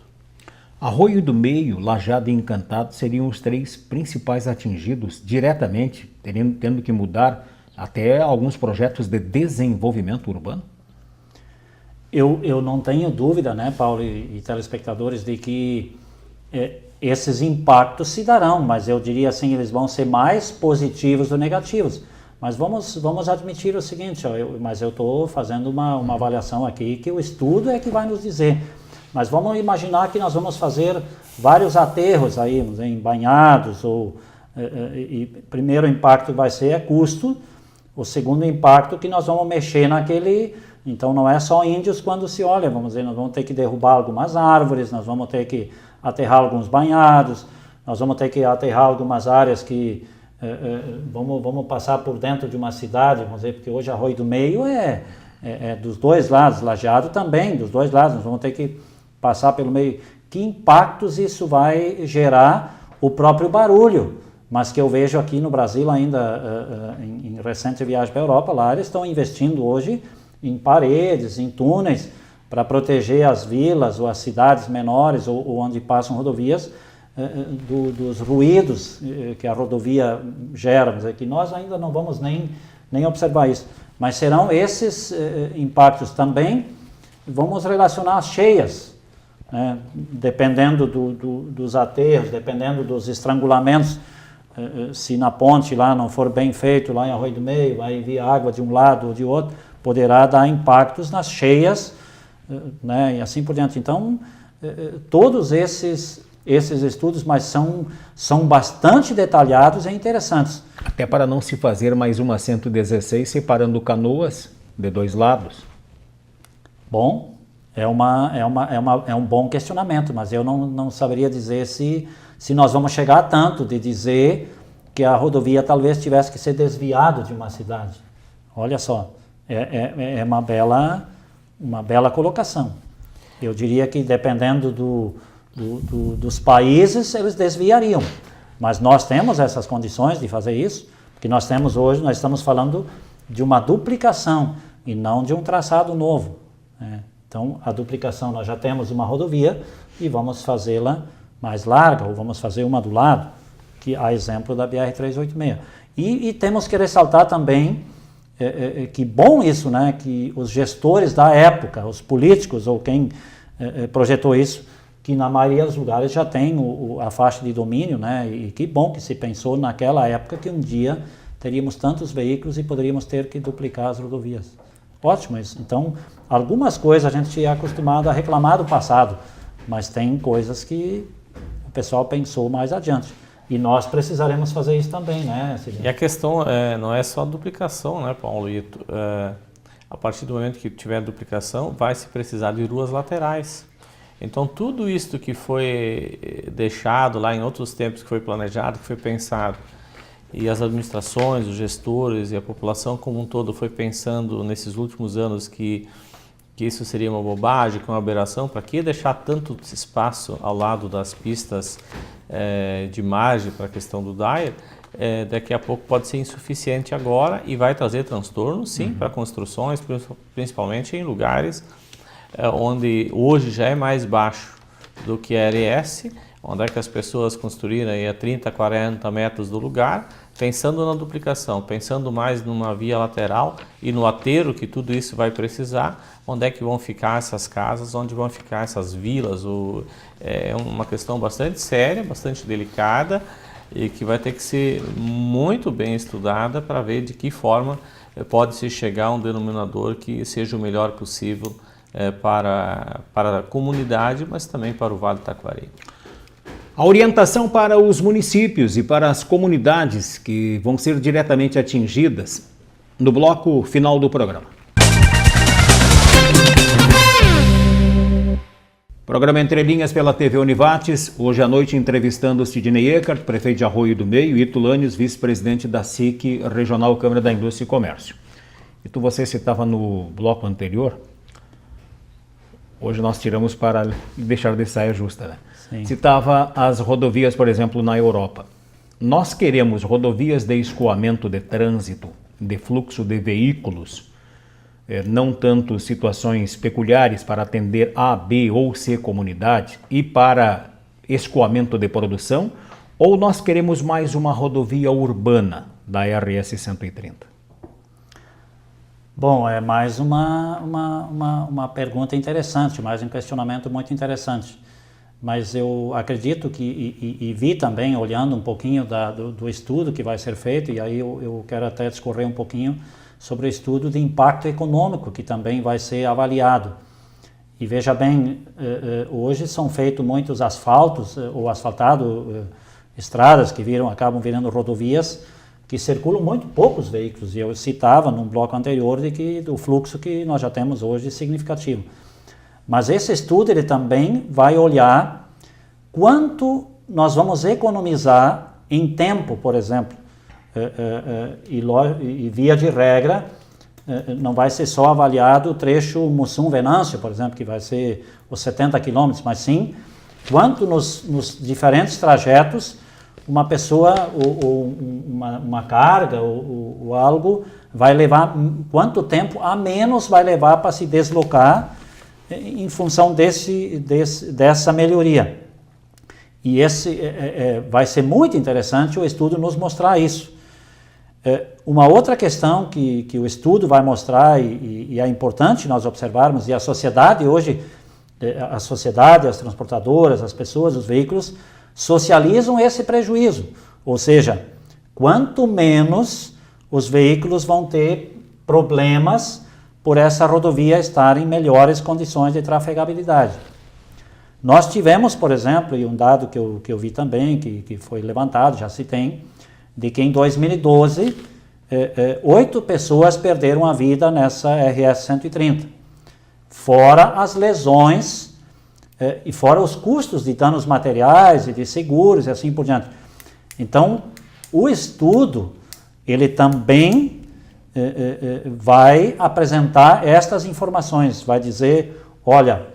Arroio do Meio, Lajeado e Encantado seriam os 3 principais atingidos diretamente, tendo que mudar até alguns projetos de desenvolvimento urbano? Eu não tenho dúvida, né, Paulo e telespectadores, de que esses impactos se darão, mas eu diria assim, eles vão ser mais positivos do que negativos. Mas vamos admitir o seguinte, mas eu estou fazendo uma avaliação aqui que o estudo é que vai nos dizer. Mas vamos imaginar que nós vamos fazer vários aterros aí, em banhados, e primeiro impacto vai ser custo, o segundo impacto que nós vamos mexer naquele, então não é só índios quando se olha, vamos dizer, nós vamos ter que derrubar algumas árvores, nós vamos ter que aterrar alguns banhados, nós vamos ter que aterrar algumas áreas que vamos passar por dentro de uma cidade, vamos dizer, porque hoje Arroio do Meio é dos dois lados, Lajeado também, dos dois lados, nós vamos ter que passar pelo meio. Que impactos isso vai gerar? O próprio barulho, mas que eu vejo aqui no Brasil ainda, em recente viagem para a Europa, lá eles estão investindo hoje em paredes, em túneis, para proteger as vilas ou as cidades menores ou onde passam rodovias dos ruídos que a rodovia gera, mas que nós ainda não vamos nem observar isso. Mas serão esses impactos também, vamos relacionar as cheias, né? Dependendo dos aterros, dependendo dos estrangulamentos, se na ponte lá não for bem feito, lá em Arroio do Meio, vai vir água de um lado ou de outro, poderá dar impactos nas cheias, né? E assim por diante. Então, todos esses estudos, mas são bastante detalhados e interessantes. Até para não se fazer mais uma 116 separando Canoas de dois lados. Bom, é um bom questionamento, mas eu não saberia dizer se nós vamos chegar a tanto de dizer que a rodovia talvez tivesse que ser desviada de uma cidade. Olha só, é uma bela colocação. Eu diria que dependendo dos países, eles desviariam. Mas nós temos essas condições de fazer isso, porque nós estamos falando de uma duplicação e não de um traçado novo, né? Então, a duplicação, nós já temos uma rodovia e vamos fazê-la mais larga, ou vamos fazer uma do lado, que a exemplo da BR-386. E temos que ressaltar também que bom isso, né? Que os gestores da época, os políticos ou quem projetou isso, que na maioria dos lugares já tem a faixa de domínio, né? E que bom que se pensou naquela época que um dia teríamos tantos veículos e poderíamos ter que duplicar as rodovias. Ótimo isso. Então, algumas coisas a gente é acostumado a reclamar do passado, mas tem coisas que o pessoal pensou mais adiante. E nós precisaremos fazer isso também, né, Sidney? E a questão não é só a duplicação, né, Paulo? A partir do momento que tiver a duplicação, vai se precisar de ruas laterais. Então, tudo isso que foi deixado lá em outros tempos, que foi planejado, que foi pensado, e as administrações, os gestores e a população como um todo foi pensando nesses últimos anos que isso seria uma bobagem, que uma aberração, para que deixar tanto espaço ao lado das pistas de margem para a questão do DAIR, daqui a pouco pode ser insuficiente agora e vai trazer transtornos, sim, para construções, principalmente em lugares onde hoje já é mais baixo do que a RS, onde é que as pessoas construíram aí a 30, 40 metros do lugar, pensando na duplicação, pensando mais numa via lateral e no aterro que tudo isso vai precisar, onde é que vão ficar essas casas, onde vão ficar essas vilas. É uma questão bastante séria, bastante delicada e que vai ter que ser muito bem estudada para ver de que forma pode-se chegar a um denominador que seja o melhor possível para a comunidade, mas também para o Vale do Taquari. A orientação para os municípios e para as comunidades que vão ser diretamente atingidas no bloco final do programa. Programa Entre Linhas pela TV Univates, hoje à noite entrevistando Sidney Eckert, prefeito de Arroio do Meio, e Ito Lânios, vice-presidente da SIC Regional Câmara da Indústria e Comércio. Ito, você citava no bloco anterior, hoje nós tiramos para deixar de saia justa, né? Sim. Citava as rodovias, por exemplo, na Europa. Nós queremos rodovias de escoamento de trânsito, de fluxo de veículos, não tanto situações peculiares para atender A, B ou C comunidade e para escoamento de produção, ou nós queremos mais uma rodovia urbana da RS 130? Bom, é mais uma pergunta interessante, mais um questionamento muito interessante. Mas eu acredito que, e vi também, olhando um pouquinho do estudo que vai ser feito, e aí eu quero até discorrer um pouquinho sobre o estudo de impacto econômico, que também vai ser avaliado. E veja bem, hoje são feitos muitos asfaltos, ou asfaltado, estradas que acabam virando rodovias, que circulam muito poucos veículos. E eu citava num bloco anterior do fluxo que nós já temos hoje significativo. Mas esse estudo ele também vai olhar quanto nós vamos economizar em tempo, por exemplo. E via de regra, não vai ser só avaliado o trecho Mussum-Venâncio, por exemplo, que vai ser os 70 quilômetros, mas sim quanto nos diferentes trajetos uma pessoa ou uma carga ou algo vai levar, quanto tempo a menos vai levar para se deslocar em função dessa melhoria. E vai ser muito interessante o estudo nos mostrar isso. Uma outra questão que o estudo vai mostrar, e é importante nós observarmos, e a sociedade hoje, as transportadoras, as pessoas, os veículos, socializam esse prejuízo. Ou seja, quanto menos os veículos vão ter problemas por essa rodovia estar em melhores condições de trafegabilidade. Nós tivemos, por exemplo, e um dado que eu vi também, que foi levantado, já se tem, de que em 2012, 8 pessoas perderam a vida nessa RS 130. Fora as lesões e fora os custos de danos materiais e de seguros e assim por diante. Então, o estudo, ele também vai apresentar estas informações, vai dizer, olha,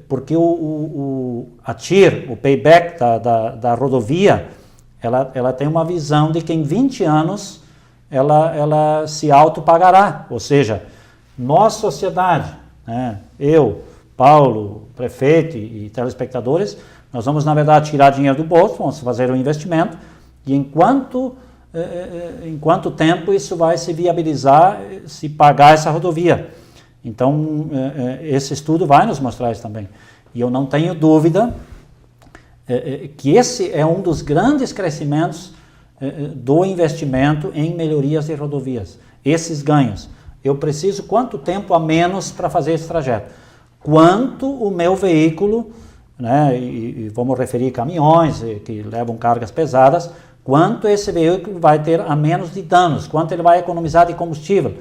porque a TIR, o payback da rodovia, ela tem uma visão de que em 20 anos ela se autopagará, ou seja, nós, sociedade, né, eu, Paulo, prefeito e telespectadores, nós vamos, na verdade, tirar dinheiro do bolso, vamos fazer um investimento, e em quanto tempo isso vai se viabilizar, se pagar essa rodovia. Então, esse estudo vai nos mostrar isso também. E eu não tenho dúvida que esse é um dos grandes crescimentos do investimento em melhorias de rodovias. Esses ganhos. Eu preciso quanto tempo a menos para fazer esse trajeto? Quanto o meu veículo, né, e vamos referir caminhões que levam cargas pesadas, quanto esse veículo vai ter a menos de danos, quanto ele vai economizar de combustível.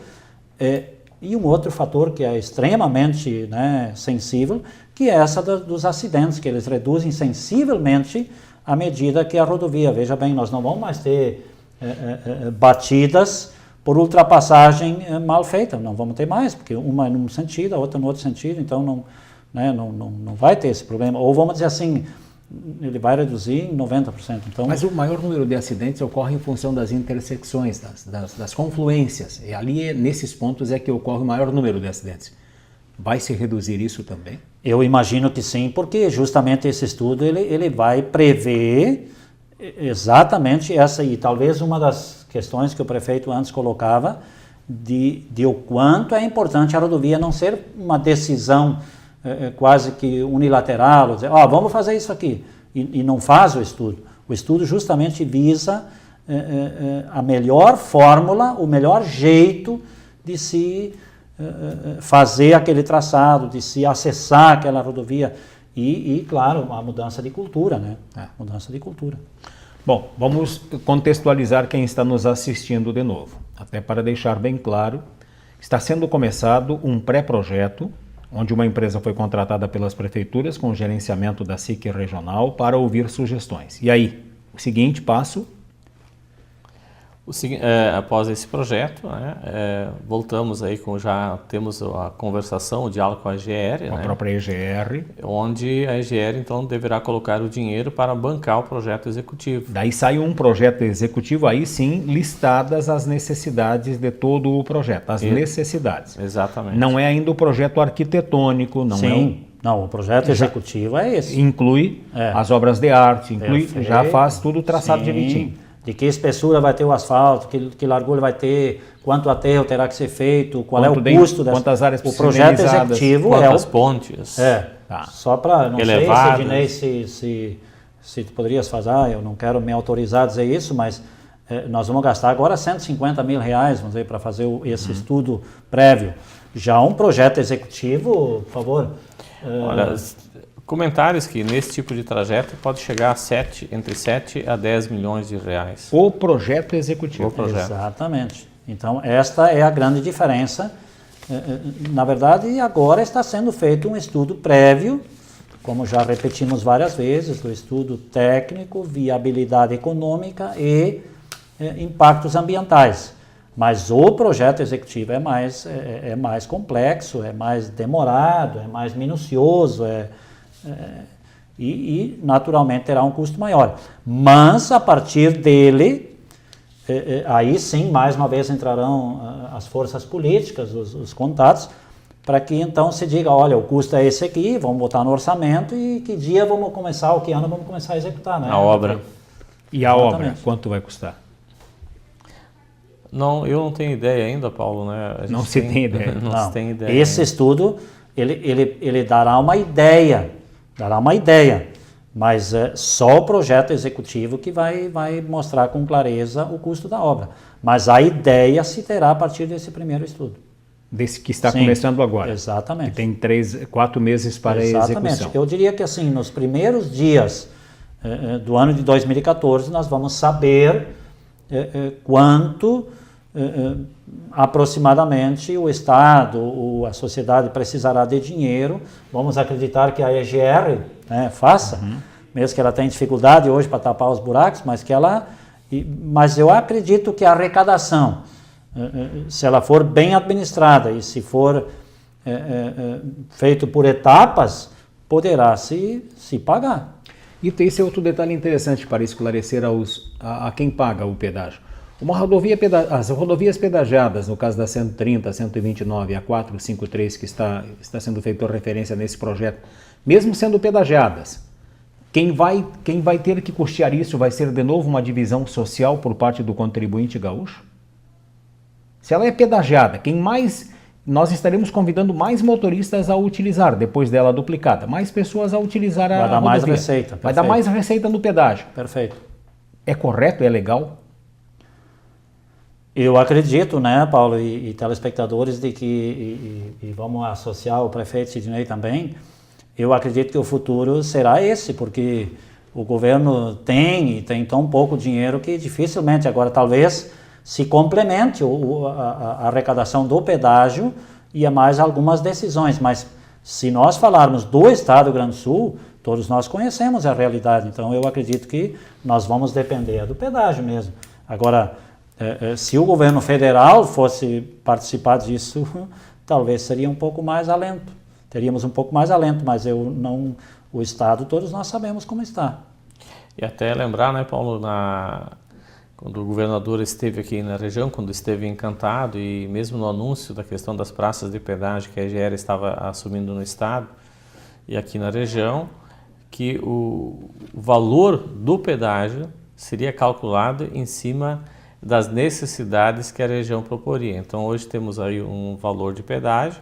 E um outro fator que é extremamente, né, sensível, que é essa dos acidentes, que eles reduzem sensivelmente à medida que a rodovia. Veja bem, nós não vamos mais ter batidas por ultrapassagem mal feita, não vamos ter mais, porque uma é num sentido, a outra no outro sentido, então não vai ter esse problema. Ou vamos dizer assim, ele vai reduzir em 90%. Então, mas o maior número de acidentes ocorre em função das intersecções, das confluências. E ali, nesses pontos, é que ocorre o maior número de acidentes. Vai se reduzir isso também? Eu imagino que sim, porque justamente esse estudo ele vai prever exatamente essa, e talvez uma das questões que o prefeito antes colocava, de o quanto é importante a rodovia não ser uma decisão quase que unilateral, dizer, vamos fazer isso aqui, e não faz o estudo. O estudo justamente visa a melhor fórmula, o melhor jeito de se fazer aquele traçado, de se acessar aquela rodovia e claro, a mudança de cultura, né? Mudança de cultura. Bom, vamos contextualizar quem está nos assistindo de novo, até para deixar bem claro, está sendo começado um pré-projeto onde uma empresa foi contratada pelas prefeituras com o gerenciamento da SIC regional para ouvir sugestões. E aí, o seguinte passo? Após esse projeto, né, voltamos aí já temos a conversação, o diálogo com a EGR, com a própria EGR, onde a EGR então deverá colocar o dinheiro para bancar o projeto executivo. Daí sai um projeto executivo, aí sim listadas as necessidades de todo o projeto, necessidades. Exatamente. Não é ainda o projeto arquitetônico, não sim. Não, o projeto executivo é esse. Inclui as obras de arte, já faz tudo traçado direitinho. De que espessura vai ter o asfalto, que largura vai ter, quanto aterro terá que ser feito, qual é o custo dessa... Quantas áreas o projeto executivo quantas pontes. Só para, não elevadas. sei, Sidney, se tu poderias fazer, eu não quero me autorizar a dizer isso, mas nós vamos gastar agora R$150 mil, vamos dizer, para fazer esse estudo prévio. Já um projeto executivo, por favor. Olha, comentários que nesse tipo de trajeto pode chegar a entre 7 a 10 milhões de reais. O projeto executivo. O projeto. Exatamente. Então, esta é a grande diferença. Na verdade, agora está sendo feito um estudo prévio, como já repetimos várias vezes, o estudo técnico, viabilidade econômica e impactos ambientais. Mas o projeto executivo é mais complexo, é mais demorado, é mais minucioso, e naturalmente terá um custo maior. Mas a partir dele, aí sim, mais uma vez entrarão as forças políticas, os contatos, para que então se diga, olha, o custo é esse aqui, vamos botar no orçamento e que dia vamos começar, ou que ano vamos começar a executar, né? A obra. E a obra, quanto vai custar? Não, eu não tenho ideia ainda, Paulo, né? Não se tem ideia. Não se tem ideia. Esse estudo, ele dará uma ideia, mas é só o projeto executivo que vai mostrar com clareza o custo da obra. Mas a ideia se terá a partir desse primeiro estudo. Desse que está começando agora. Exatamente. Que tem 4 meses para a execução. Eu diria que assim, nos primeiros dias do ano de 2014, nós vamos saber quanto aproximadamente o Estado ou a sociedade precisará de dinheiro. Vamos acreditar que a EGR faça, mesmo que ela tenha dificuldade hoje para tapar os buracos, mas eu acredito que a arrecadação, se ela for bem administrada e se for feito por etapas, poderá se pagar. E esse é outro detalhe interessante para esclarecer a quem paga o pedágio. As rodovias pedagiadas, no caso da 130, 129 e a 453, que está sendo feita referência nesse projeto, mesmo sendo pedagiadas, quem vai ter que custear isso vai ser de novo uma divisão social por parte do contribuinte gaúcho? Se ela é pedagiada, nós estaremos convidando mais motoristas a utilizar, depois dela duplicada, mais pessoas a utilizar a rodovia. Vai dar mais receita. Vai dar mais receita no pedágio. Perfeito. É correto? É legal? Eu acredito, né, Paulo e telespectadores, de que, e vamos associar o prefeito Sidney também, eu acredito que o futuro será esse, porque o governo tem tão pouco dinheiro que dificilmente agora talvez se complemente a arrecadação do pedágio e a mais algumas decisões, mas se nós falarmos do Estado do Rio Grande do Sul, todos nós conhecemos a realidade, então eu acredito que nós vamos depender do pedágio mesmo. Agora, se o governo federal fosse participar disso, talvez seria um pouco mais alento. Teríamos um pouco mais alento, mas o Estado, todos nós sabemos como está. E até lembrar, né, Paulo, quando o governador esteve aqui na região, quando esteve encantado e mesmo no anúncio da questão das praças de pedágio que a EGR estava assumindo no Estado e aqui na região, que o valor do pedágio seria calculado em cima das necessidades que a região proporia. Então hoje temos aí um valor de pedágio,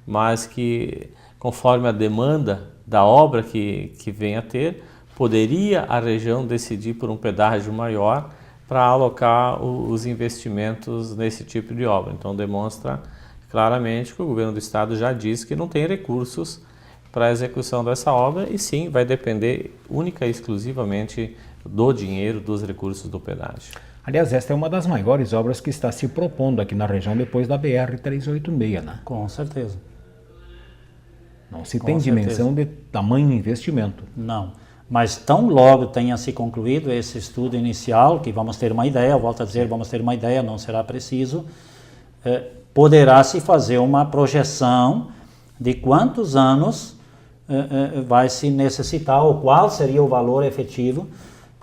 mas que conforme a demanda da obra que venha a ter, poderia a região decidir por um pedágio maior para alocar os investimentos nesse tipo de obra. Então demonstra claramente que o governo do estado já disse que não tem recursos para a execução dessa obra e sim vai depender única e exclusivamente do dinheiro, dos recursos do pedágio. Aliás, esta é uma das maiores obras que está se propondo aqui na região depois da BR-386, né? Com certeza. Não se tem dimensão de tamanho investimento. Não, mas tão logo tenha se concluído esse estudo inicial, que vamos ter uma ideia, volto a dizer, vamos ter uma ideia, não será preciso, poderá se fazer uma projeção de quantos anos vai se necessitar, ou qual seria o valor efetivo,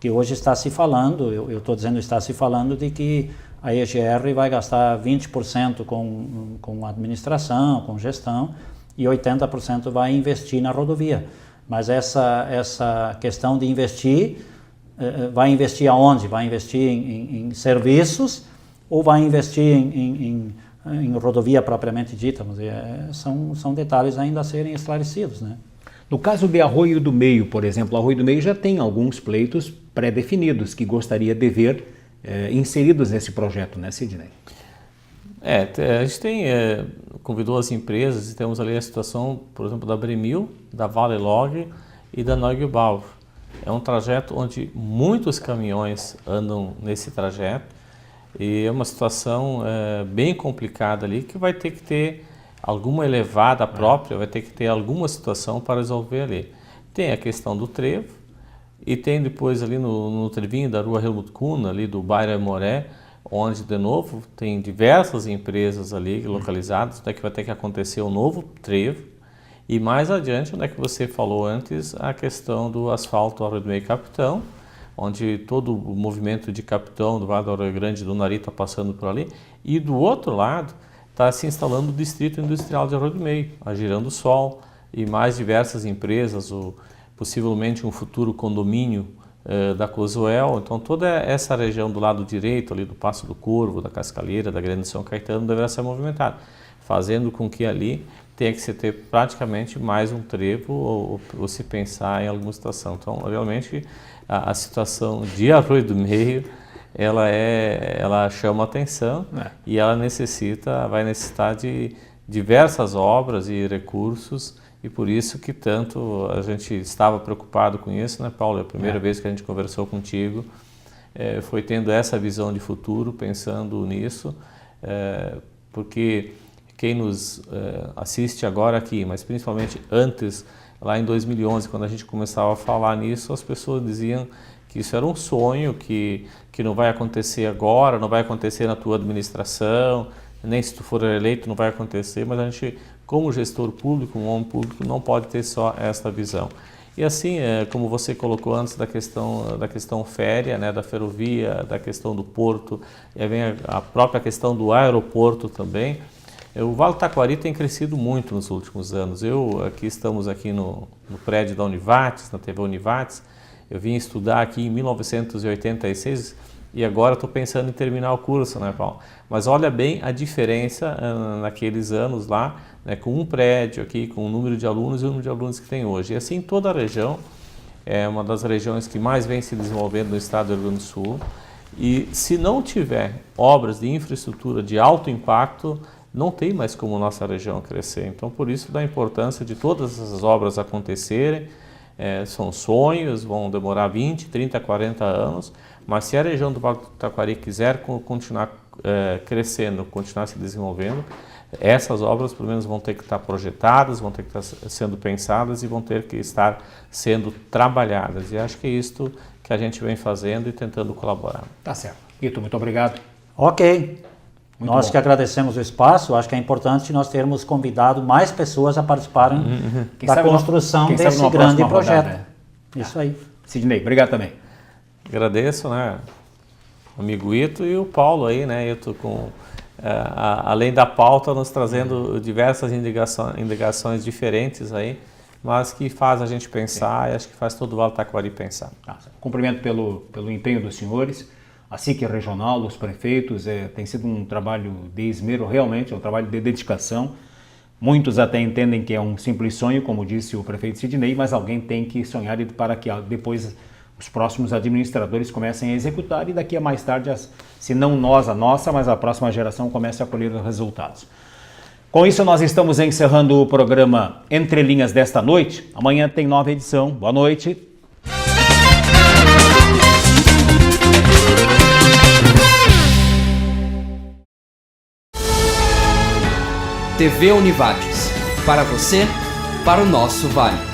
que hoje está se falando, eu estou dizendo está se falando de que a EGR vai gastar 20% com administração, com gestão, e 80% vai investir na rodovia. Mas essa questão de investir, vai investir aonde? Vai investir em serviços ou vai investir em rodovia propriamente dita? São detalhes ainda a serem esclarecidos, né? No caso de Arroio do Meio, por exemplo, Arroio do Meio já tem alguns pleitos pré-definidos que gostaria de ver inseridos nesse projeto, né, Sidney? A gente convidou as empresas e temos ali a situação, por exemplo, da Bremil, da Vale Log e da Neugebauer. É um trajeto onde muitos caminhões andam nesse trajeto e é uma situação bem complicada ali que vai ter que ter alguma elevada própria, vai ter que ter alguma situação para resolver ali. Tem a questão do trevo e tem depois ali no trevinho da rua Helmut Kuhn, ali do bairro Moré, onde, de novo, tem diversas empresas ali localizadas, onde é que vai ter que acontecer um novo trevo. E mais adiante, onde é que você falou antes, a questão do asfalto ao Rio do Meio Capitão, onde todo o movimento de Capitão do Vale do Rio Grande do Nari está passando por ali. E do outro lado, está se instalando o Distrito Industrial de Rio do Meio, a Girando Sol, e mais diversas empresas, possivelmente um futuro condomínio da Cozoel. Então toda essa região do lado direito, ali do Passo do Corvo, da Cascalheira, da Grande São Caetano, deverá ser movimentada, fazendo com que ali tenha que se ter praticamente mais um trevo ou se pensar em alguma situação. Então realmente a situação de Arroio do Meio ela chama atenção e ela vai necessitar de diversas obras e recursos. E por isso que tanto a gente estava preocupado com isso, né, Paulo? A primeira vez que a gente conversou contigo foi tendo essa visão de futuro, pensando nisso, porque quem nos assiste agora aqui, mas principalmente antes, lá em 2011, quando a gente começava a falar nisso, as pessoas diziam que isso era um sonho, que não vai acontecer agora, não vai acontecer na tua administração, nem se tu for eleito não vai acontecer, mas a gente, como gestor público, um homem público, não pode ter só esta visão. E assim, como você colocou antes da questão férrea, né, da ferrovia, da questão do porto, e aí vem a própria questão do aeroporto também, o Vale do Taquari tem crescido muito nos últimos anos. Estamos aqui no prédio da Univates, na TV Univates. Eu vim estudar aqui em 1986 e agora estou pensando em terminar o curso, né, Paulo? Mas olha bem a diferença naqueles anos lá, né, com um prédio aqui, com o número de alunos e o número de alunos que tem hoje. E assim toda a região, é uma das regiões que mais vem se desenvolvendo no estado do Rio Grande do Sul. E se não tiver obras de infraestrutura de alto impacto, não tem mais como nossa região crescer. Então, por isso, da importância de todas essas obras acontecerem. São sonhos, vão demorar 20, 30, 40 anos, mas se a região do Vale do Taquari quiser continuar crescendo, continuar se desenvolvendo, essas obras, pelo menos, vão ter que estar projetadas, vão ter que estar sendo pensadas e vão ter que estar sendo trabalhadas. E acho que é isto que a gente vem fazendo e tentando colaborar. Tá certo. Ito, muito obrigado. Ok. Nós bom. que agradecemos o espaço, acho que é importante nós termos convidado mais pessoas a participarem da construção desse grande projeto. Rodada. Isso aí. Sidney, obrigado também. Agradeço, né, amigo Ito e o Paulo aí, né, Ito, além da pauta, nos trazendo diversas indicações diferentes aí, mas que faz a gente pensar e acho que faz todo o Vale do Taquari pensar. Cumprimento pelo empenho dos senhores. A SIC regional, os prefeitos, tem sido um trabalho de esmero, realmente, é um trabalho de dedicação. Muitos até entendem que é um simples sonho, como disse o prefeito Sidney, mas alguém tem que sonhar para que depois os próximos administradores comecem a executar e daqui a mais tarde, se não nós, a nossa, mas a próxima geração comece a colher os resultados. Com isso, nós estamos encerrando o programa Entre Linhas desta noite. Amanhã tem nova edição. Boa noite. TV Univates, para você, para o nosso Vale.